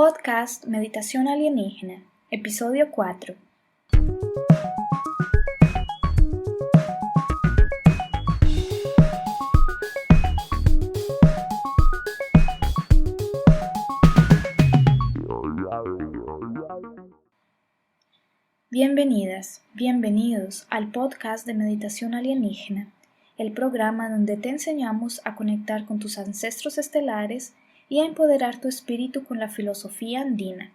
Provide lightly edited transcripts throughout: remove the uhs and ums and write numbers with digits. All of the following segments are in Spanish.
Podcast Meditación Alienígena, Episodio 4. Bienvenidas, bienvenidos al podcast de Meditación Alienígena, el programa donde te enseñamos a conectar con tus ancestros estelares y a empoderar tu espíritu con la filosofía andina.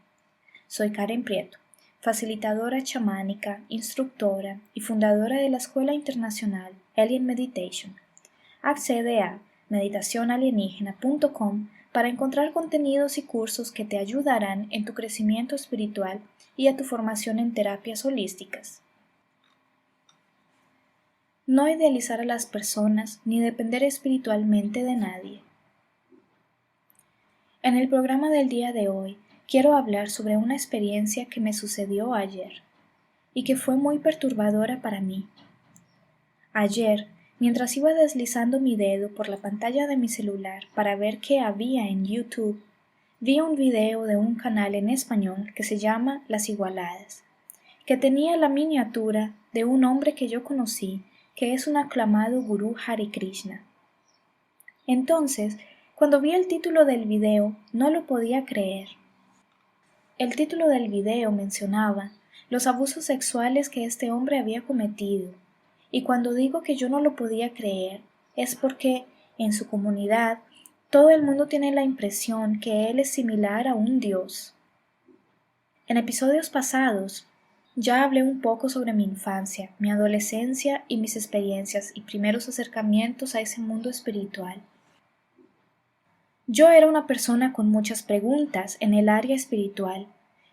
Soy Karen Prieto, facilitadora chamánica, instructora y fundadora de la Escuela Internacional Alien Meditation. Accede a meditacionalienígena.com para encontrar contenidos y cursos que te ayudarán en tu crecimiento espiritual y a tu formación en terapias holísticas. No idealizar a las personas ni depender espiritualmente de nadie. En el programa del día de hoy quiero hablar sobre una experiencia que me sucedió ayer y que fue muy perturbadora para mí. Ayer, mientras iba deslizando mi dedo por la pantalla de mi celular para ver qué había en YouTube, vi un video de un canal en español que se llama Las Igualadas, que tenía la miniatura de un hombre que yo conocí, que es un aclamado gurú Hare Krishna. Entonces, cuando vi el título del video, no lo podía creer. El título del video mencionaba los abusos sexuales que este hombre había cometido, y cuando digo que yo no lo podía creer, es porque, en su comunidad, todo el mundo tiene la impresión que él es similar a un dios. En episodios pasados, ya hablé un poco sobre mi infancia, mi adolescencia y mis experiencias y primeros acercamientos a ese mundo espiritual. Yo era una persona con muchas preguntas en el área espiritual,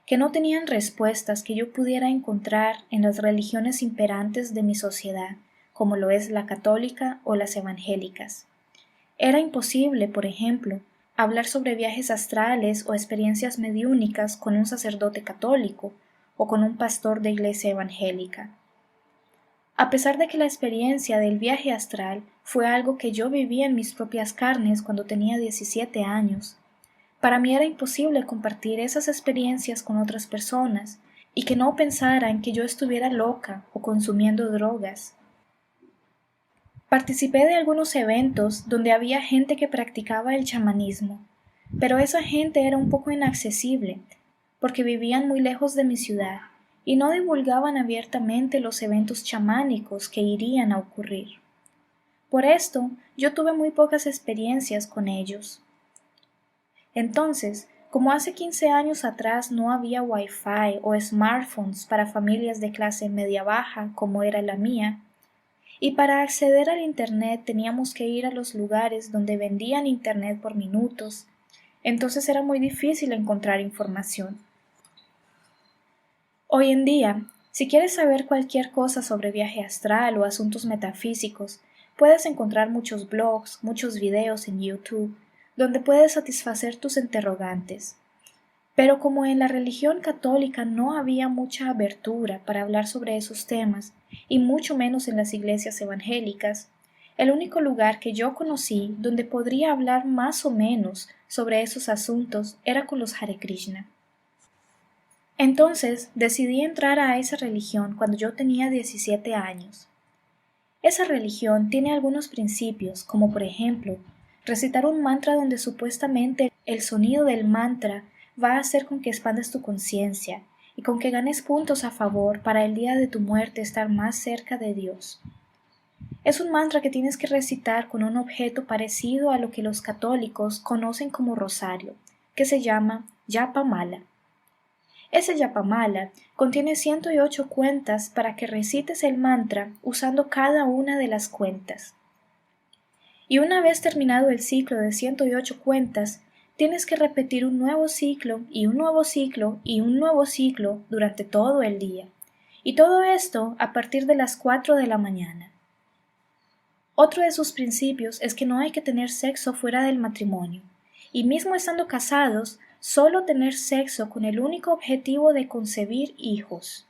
que no tenían respuestas que yo pudiera encontrar en las religiones imperantes de mi sociedad, como lo es la católica o las evangélicas. Era imposible, por ejemplo, hablar sobre viajes astrales o experiencias mediúnicas con un sacerdote católico o con un pastor de iglesia evangélica. A pesar de que la experiencia del viaje astral fue algo que yo viví en mis propias carnes cuando tenía 17 años, para mí era imposible compartir esas experiencias con otras personas y que no pensaran que yo estuviera loca o consumiendo drogas. Participé de algunos eventos donde había gente que practicaba el chamanismo, pero esa gente era un poco inaccesible, porque vivían muy lejos de mi ciudad y no divulgaban abiertamente los eventos chamánicos que irían a ocurrir. Por esto, yo tuve muy pocas experiencias con ellos. Entonces, como hace 15 años atrás no había Wi-Fi o smartphones para familias de clase media-baja como era la mía, y para acceder al Internet teníamos que ir a los lugares donde vendían Internet por minutos, entonces era muy difícil encontrar información. Hoy en día, si quieres saber cualquier cosa sobre viaje astral o asuntos metafísicos, puedes encontrar muchos blogs, muchos videos en YouTube, donde puedes satisfacer tus interrogantes. Pero como en la religión católica no había mucha abertura para hablar sobre esos temas, y mucho menos en las iglesias evangélicas, el único lugar que yo conocí donde podría hablar más o menos sobre esos asuntos era con los Hare Krishna. Entonces decidí entrar a esa religión cuando yo tenía 17 años. Esa religión tiene algunos principios, como por ejemplo, recitar un mantra donde supuestamente el sonido del mantra va a hacer con que expandas tu conciencia y con que ganes puntos a favor para el día de tu muerte estar más cerca de Dios. Es un mantra que tienes que recitar con un objeto parecido a lo que los católicos conocen como rosario, que se llama Japa Mala. Ese Japamala contiene 108 cuentas para que recites el mantra usando cada una de las cuentas. Y una vez terminado el ciclo de 108 cuentas, tienes que repetir un nuevo ciclo y un nuevo ciclo y un nuevo ciclo durante todo el día. Y todo esto a partir de las 4 de la mañana. Otro de sus principios es que no hay que tener sexo fuera del matrimonio. Y mismo estando casados, solo tener sexo con el único objetivo de concebir hijos.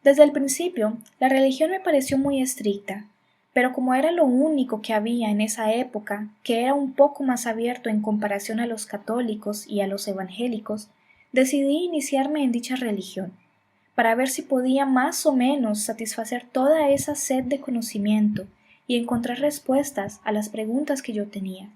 Desde el principio, la religión me pareció muy estricta, pero como era lo único que había en esa época, que era un poco más abierto en comparación a los católicos y a los evangélicos, decidí iniciarme en dicha religión, para ver si podía más o menos satisfacer toda esa sed de conocimiento y encontrar respuestas a las preguntas que yo tenía.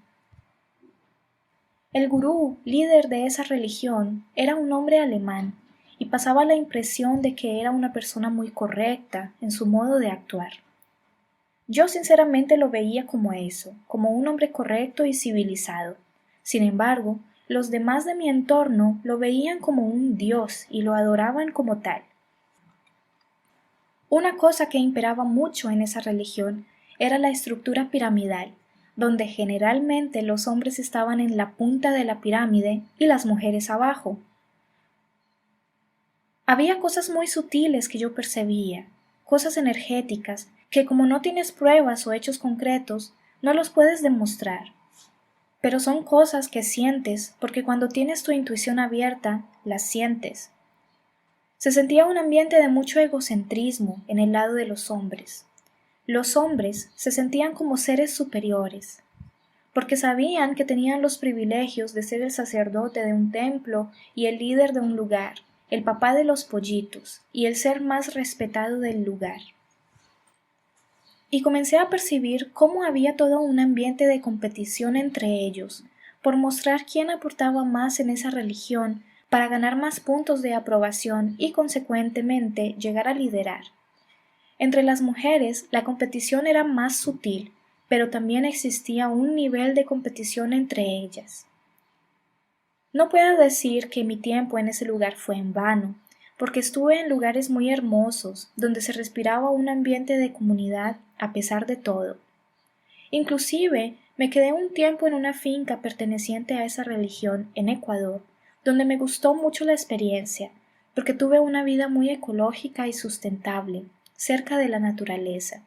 El gurú, líder de esa religión, era un hombre alemán y pasaba la impresión de que era una persona muy correcta en su modo de actuar. Yo sinceramente lo veía como eso, como un hombre correcto y civilizado. Sin embargo, los demás de mi entorno lo veían como un dios y lo adoraban como tal. Una cosa que imperaba mucho en esa religión era la estructura piramidal, donde generalmente los hombres estaban en la punta de la pirámide y las mujeres abajo. Había cosas muy sutiles que yo percibía, cosas energéticas, que como no tienes pruebas o hechos concretos, no los puedes demostrar. Pero son cosas que sientes porque cuando tienes tu intuición abierta, las sientes. Se sentía un ambiente de mucho egocentrismo en el lado de los hombres. Los hombres se sentían como seres superiores, porque sabían que tenían los privilegios de ser el sacerdote de un templo y el líder de un lugar, el papá de los pollitos y el ser más respetado del lugar. Y comencé a percibir cómo había todo un ambiente de competición entre ellos, por mostrar quién aportaba más en esa religión para ganar más puntos de aprobación y consecuentemente llegar a liderar. Entre las mujeres la competición era más sutil, pero también existía un nivel de competición entre ellas. No puedo decir que mi tiempo en ese lugar fue en vano, porque estuve en lugares muy hermosos, donde se respiraba un ambiente de comunidad a pesar de todo. Inclusive, me quedé un tiempo en una finca perteneciente a esa religión en Ecuador, donde me gustó mucho la experiencia, porque tuve una vida muy ecológica y sustentable, cerca de la naturaleza.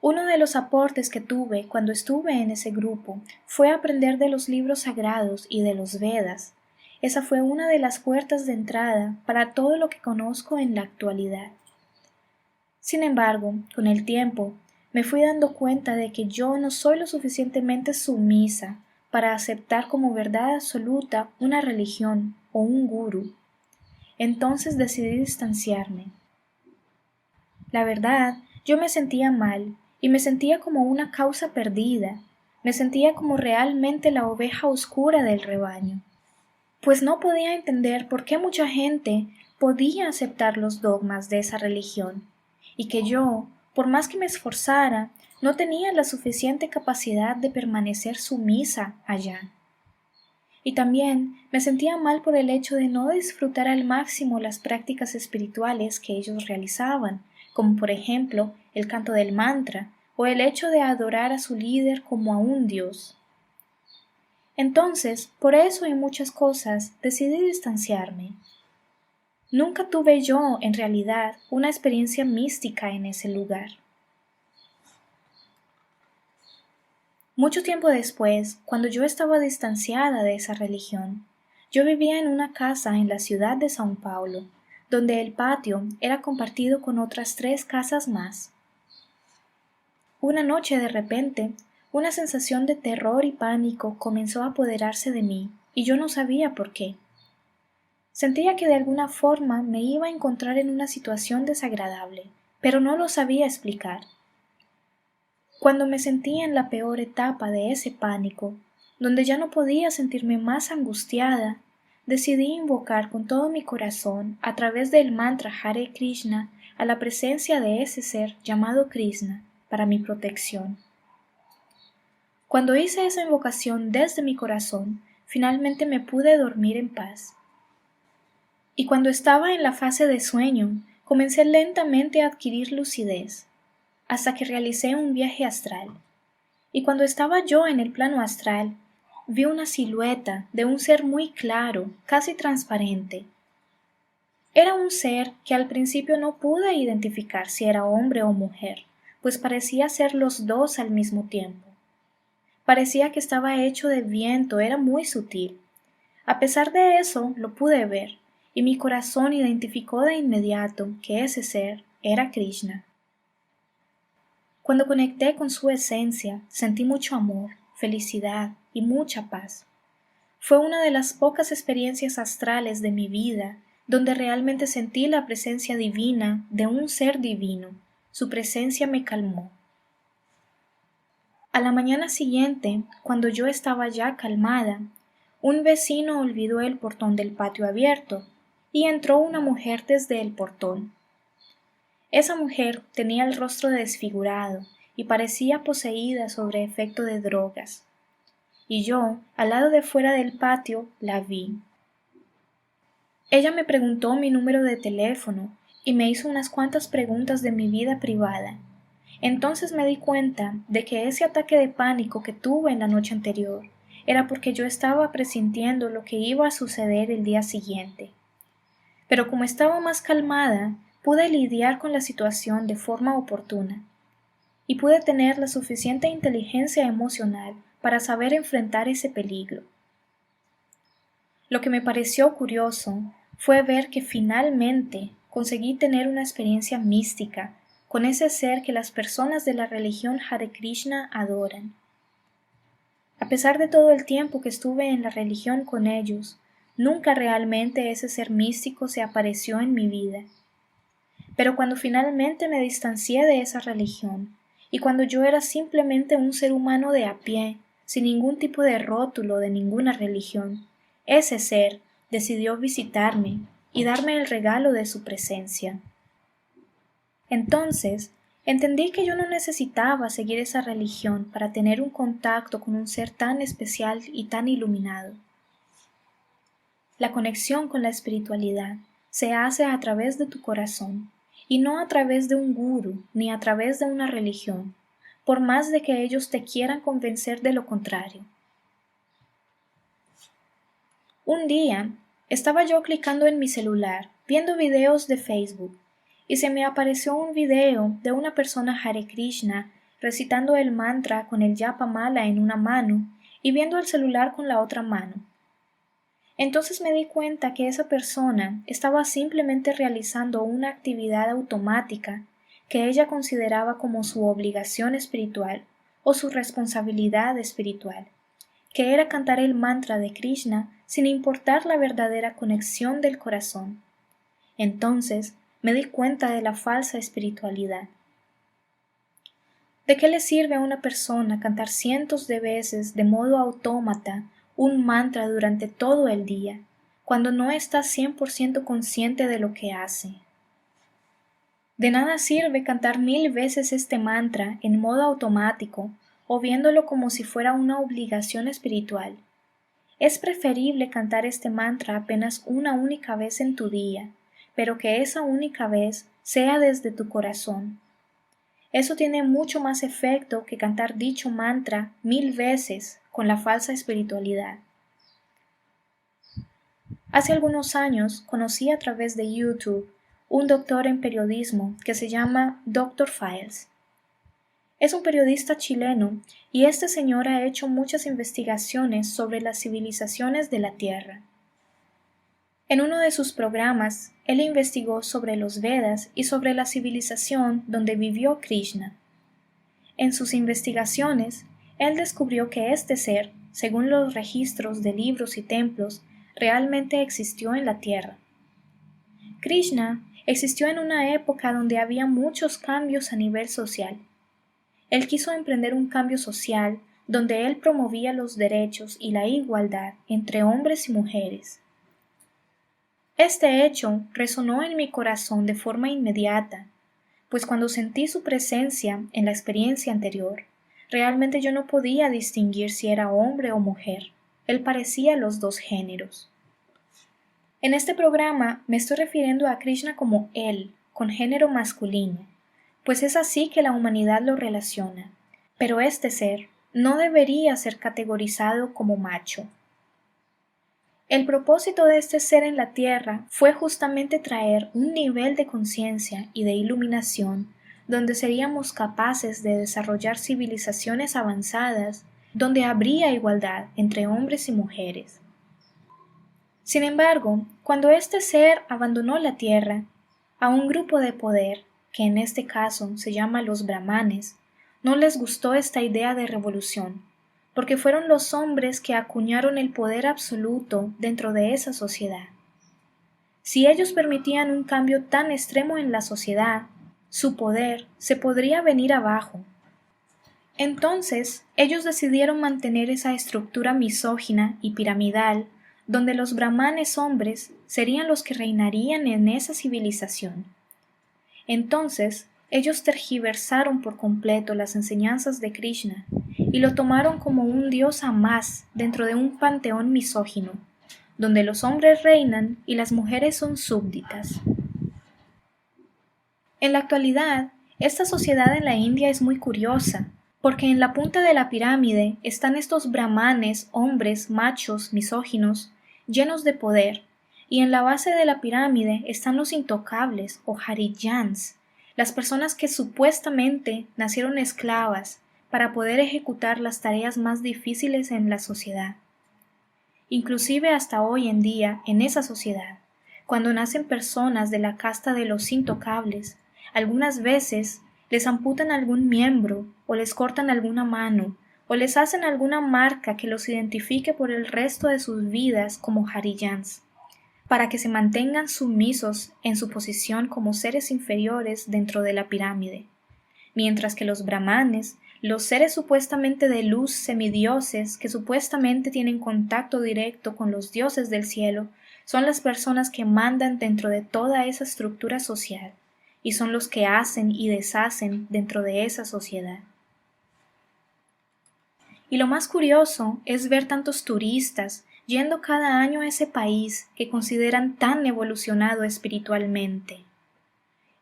Uno de los aportes que tuve cuando estuve en ese grupo fue aprender de los libros sagrados y de los Vedas. Esa fue una de las puertas de entrada para todo lo que conozco en la actualidad. Sin embargo, con el tiempo, me fui dando cuenta de que yo no soy lo suficientemente sumisa para aceptar como verdad absoluta una religión o un gurú. Entonces decidí distanciarme. La verdad, yo me sentía mal y me sentía como una causa perdida. Me sentía como realmente la oveja oscura del rebaño, pues no podía entender por qué mucha gente podía aceptar los dogmas de esa religión, y que yo, por más que me esforzara, no tenía la suficiente capacidad de permanecer sumisa allá. Y también me sentía mal por el hecho de no disfrutar al máximo las prácticas espirituales que ellos realizaban, como por ejemplo el canto del mantra o el hecho de adorar a su líder como a un dios. Entonces, por eso y muchas cosas, decidí distanciarme. Nunca tuve yo, en realidad, una experiencia mística en ese lugar. Mucho tiempo después, cuando yo estaba distanciada de esa religión, yo vivía en una casa en la ciudad de São Paulo, donde el patio era compartido con otras 3 casas más. Una noche de repente, una sensación de terror y pánico comenzó a apoderarse de mí, y yo no sabía por qué. Sentía que de alguna forma me iba a encontrar en una situación desagradable, pero no lo sabía explicar. Cuando me sentí en la peor etapa de ese pánico, donde ya no podía sentirme más angustiada, decidí invocar con todo mi corazón, a través del mantra Hare Krishna, a la presencia de ese ser llamado Krishna, para mi protección. Cuando hice esa invocación desde mi corazón, finalmente me pude dormir en paz. Y cuando estaba en la fase de sueño, comencé lentamente a adquirir lucidez, hasta que realicé un viaje astral. Y cuando estaba yo en el plano astral, vi una silueta de un ser muy claro, casi transparente. Era un ser que al principio no pude identificar si era hombre o mujer, pues parecía ser los dos al mismo tiempo. Parecía que estaba hecho de viento, era muy sutil. A pesar de eso, lo pude ver, y mi corazón identificó de inmediato que ese ser era Krishna. Cuando conecté con su esencia, sentí mucho amor, felicidad y mucha paz. Fue una de las pocas experiencias astrales de mi vida donde realmente sentí la presencia divina de un ser divino. Su presencia me calmó. A la mañana siguiente, cuando yo estaba ya calmada, un vecino olvidó el portón del patio abierto y entró una mujer desde el portón. Esa mujer tenía el rostro desfigurado y parecía poseída sobre efecto de drogas. Y yo, al lado de fuera del patio, la vi. Ella me preguntó mi número de teléfono y me hizo unas cuantas preguntas de mi vida privada. Entonces me di cuenta de que ese ataque de pánico que tuve en la noche anterior era porque yo estaba presintiendo lo que iba a suceder el día siguiente. Pero como estaba más calmada, pude lidiar con la situación de forma oportuna y pude tener la suficiente inteligencia emocional para saber enfrentar ese peligro. Lo que me pareció curioso fue ver que finalmente conseguí tener una experiencia mística con ese ser que las personas de la religión Hare Krishna adoran. A pesar de todo el tiempo que estuve en la religión con ellos, nunca realmente ese ser místico se apareció en mi vida. Pero cuando finalmente me distancié de esa religión, y cuando yo era simplemente un ser humano de a pie, sin ningún tipo de rótulo de ninguna religión, ese ser decidió visitarme y darme el regalo de su presencia. Entonces, entendí que yo no necesitaba seguir esa religión para tener un contacto con un ser tan especial y tan iluminado. La conexión con la espiritualidad se hace a través de tu corazón, y no a través de un gurú ni a través de una religión, por más de que ellos te quieran convencer de lo contrario. Un día, estaba yo clicando en mi celular, viendo videos de Facebook, y se me apareció un video de una persona Hare Krishna recitando el mantra con el japa mala en una mano y viendo el celular con la otra mano. Entonces me di cuenta que esa persona estaba simplemente realizando una actividad automática que ella consideraba como su obligación espiritual o su responsabilidad espiritual, que era cantar el mantra de Krishna sin importar la verdadera conexión del corazón. Entonces me di cuenta de la falsa espiritualidad. ¿De qué le sirve a una persona cantar cientos de veces de modo autómata un mantra durante todo el día, cuando no está 100% consciente de lo que hace? De nada sirve cantar 1000 veces este mantra en modo automático o viéndolo como si fuera una obligación espiritual. Es preferible cantar este mantra apenas una única vez en tu día, pero que esa única vez sea desde tu corazón. Eso tiene mucho más efecto que cantar dicho mantra 1000 veces con la falsa espiritualidad. Hace algunos años conocí a través de YouTube un doctor en periodismo que se llama Dr. Files. Es un periodista chileno y este señor ha hecho muchas investigaciones sobre las civilizaciones de la Tierra. En uno de sus programas, él investigó sobre los Vedas y sobre la civilización donde vivió Krishna. En sus investigaciones, él descubrió que este ser, según los registros de libros y templos, realmente existió en la Tierra. Krishna existió en una época donde había muchos cambios a nivel social. Él quiso emprender un cambio social donde él promovía los derechos y la igualdad entre hombres y mujeres. Este hecho resonó en mi corazón de forma inmediata, pues cuando sentí su presencia en la experiencia anterior, realmente yo no podía distinguir si era hombre o mujer. Él parecía los dos géneros. En este programa me estoy refiriendo a Krishna como él, con género masculino, pues es así que la humanidad lo relaciona, pero este ser no debería ser categorizado como macho. El propósito de este ser en la Tierra fue justamente traer un nivel de conciencia y de iluminación donde seríamos capaces de desarrollar civilizaciones avanzadas, donde habría igualdad entre hombres y mujeres. Sin embargo, cuando este ser abandonó la Tierra, a un grupo de poder, que en este caso se llama los brahmanes, no les gustó esta idea de revolución, porque fueron los hombres que acuñaron el poder absoluto dentro de esa sociedad. Si ellos permitían un cambio tan extremo en la sociedad, su poder se podría venir abajo. Entonces, ellos decidieron mantener esa estructura misógina y piramidal, donde los brahmanes hombres serían los que reinarían en esa civilización. Entonces, ellos tergiversaron por completo las enseñanzas de Krishna y lo tomaron como un dios a más dentro de un panteón misógino, donde los hombres reinan y las mujeres son súbditas. En la actualidad, esta sociedad en la India es muy curiosa, porque en la punta de la pirámide están estos brahmanes, hombres, machos, misóginos, llenos de poder, y en la base de la pirámide están los intocables o harijans, las personas que supuestamente nacieron esclavas para poder ejecutar las tareas más difíciles en la sociedad. Inclusive hasta hoy en día, en esa sociedad, cuando nacen personas de la casta de los intocables, algunas veces les amputan algún miembro, o les cortan alguna mano, o les hacen alguna marca que los identifique por el resto de sus vidas como harijans, para que se mantengan sumisos en su posición como seres inferiores dentro de la pirámide, mientras que los brahmanes, los seres supuestamente de luz semidioses que supuestamente tienen contacto directo con los dioses del cielo, son las personas que mandan dentro de toda esa estructura social, y son los que hacen y deshacen dentro de esa sociedad. Y lo más curioso es ver tantos turistas yendo cada año a ese país que consideran tan evolucionado espiritualmente.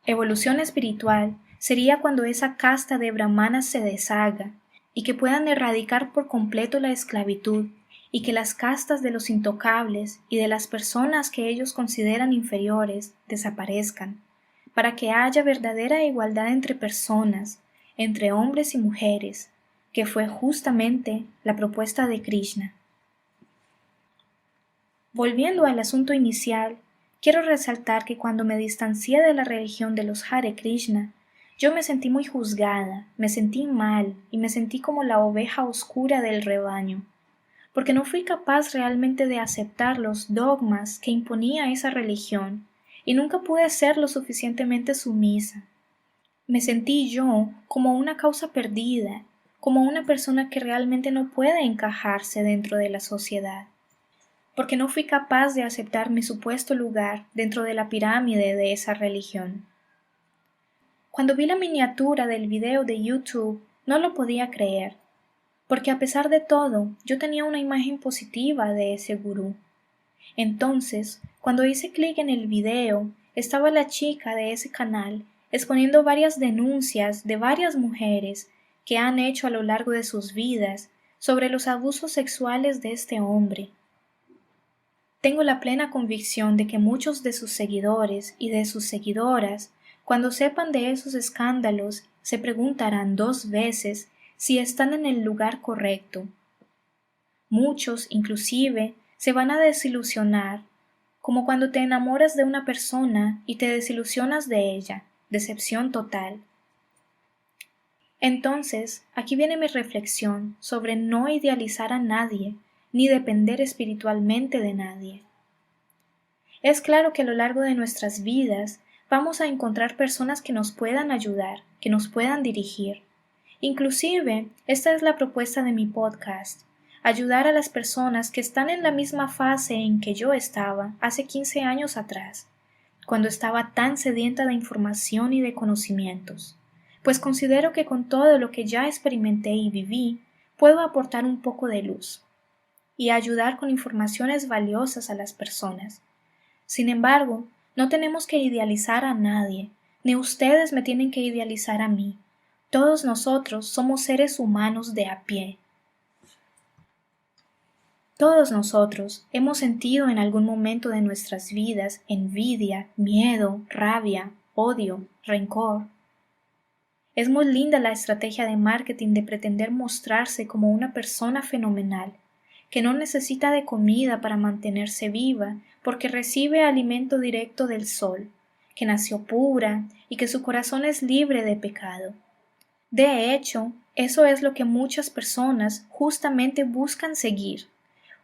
Evolución espiritual sería cuando esa casta de brahmanas se deshaga y que puedan erradicar por completo la esclavitud y que las castas de los intocables y de las personas que ellos consideran inferiores desaparezcan, para que haya verdadera igualdad entre personas, entre hombres y mujeres, que fue justamente la propuesta de Krishna. Volviendo al asunto inicial, quiero resaltar que cuando me distancié de la religión de los Hare Krishna, yo me sentí muy juzgada, me sentí mal y me sentí como la oveja oscura del rebaño, porque no fui capaz realmente de aceptar los dogmas que imponía esa religión y nunca pude ser lo suficientemente sumisa. Me sentí yo como una causa perdida, como una persona que realmente no puede encajarse dentro de la sociedad, porque no fui capaz de aceptar mi supuesto lugar dentro de la pirámide de esa religión. Cuando vi la miniatura del video de YouTube, no lo podía creer, porque a pesar de todo, yo tenía una imagen positiva de ese gurú. Entonces, cuando hice clic en el video, estaba la chica de ese canal exponiendo varias denuncias de varias mujeres que han hecho a lo largo de sus vidas sobre los abusos sexuales de este hombre. Tengo la plena convicción de que muchos de sus seguidores y de sus seguidoras, cuando sepan de esos escándalos, se preguntarán 2 veces si están en el lugar correcto. Muchos, inclusive, se van a desilusionar, como cuando te enamoras de una persona y te desilusionas de ella, decepción total. Entonces, aquí viene mi reflexión sobre no idealizar a nadie, ni depender espiritualmente de nadie. Es claro que a lo largo de nuestras vidas vamos a encontrar personas que nos puedan ayudar, que nos puedan dirigir. Inclusive, esta es la propuesta de mi podcast, ayudar a las personas que están en la misma fase en que yo estaba hace 15 años atrás, cuando estaba tan sedienta de información y de conocimientos, pues considero que con todo lo que ya experimenté y viví, puedo aportar un poco de luz y ayudar con informaciones valiosas a las personas. Sin embargo, no tenemos que idealizar a nadie, ni ustedes me tienen que idealizar a mí. Todos nosotros somos seres humanos de a pie. Todos nosotros hemos sentido en algún momento de nuestras vidas envidia, miedo, rabia, odio, rencor. Es muy linda la estrategia de marketing de pretender mostrarse como una persona fenomenal, que no necesita de comida para mantenerse viva porque recibe alimento directo del sol, que nació pura y que su corazón es libre de pecado. De hecho, eso es lo que muchas personas justamente buscan seguir,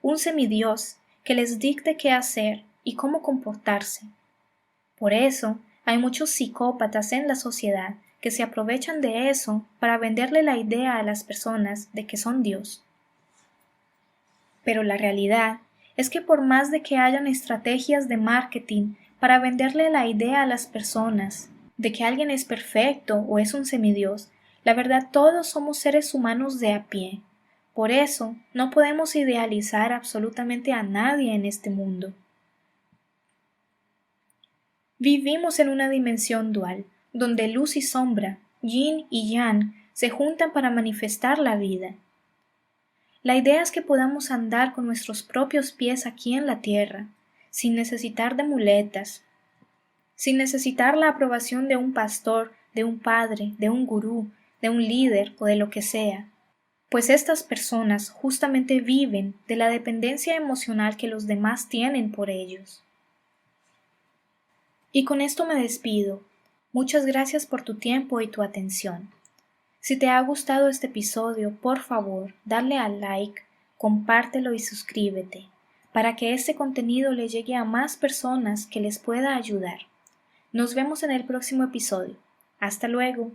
un semidios que les dicte qué hacer y cómo comportarse. Por eso, hay muchos psicópatas en la sociedad que se aprovechan de eso para venderle la idea a las personas de que son Dios. Pero la realidad es que por más de que hayan estrategias de marketing para venderle la idea a las personas de que alguien es perfecto o es un semidios, la verdad todos somos seres humanos de a pie. Por eso no podemos idealizar absolutamente a nadie en este mundo. Vivimos en una dimensión dual, donde luz y sombra, yin y yang, se juntan para manifestar la vida. La idea es que podamos andar con nuestros propios pies aquí en la tierra, sin necesitar de muletas, sin necesitar la aprobación de un pastor, de un padre, de un gurú, de un líder o de lo que sea, pues estas personas justamente viven de la dependencia emocional que los demás tienen por ellos. Y con esto me despido. Muchas gracias por tu tiempo y tu atención. Si te ha gustado este episodio, por favor, dale al like, compártelo y suscríbete, para que este contenido le llegue a más personas que les pueda ayudar. Nos vemos en el próximo episodio. Hasta luego.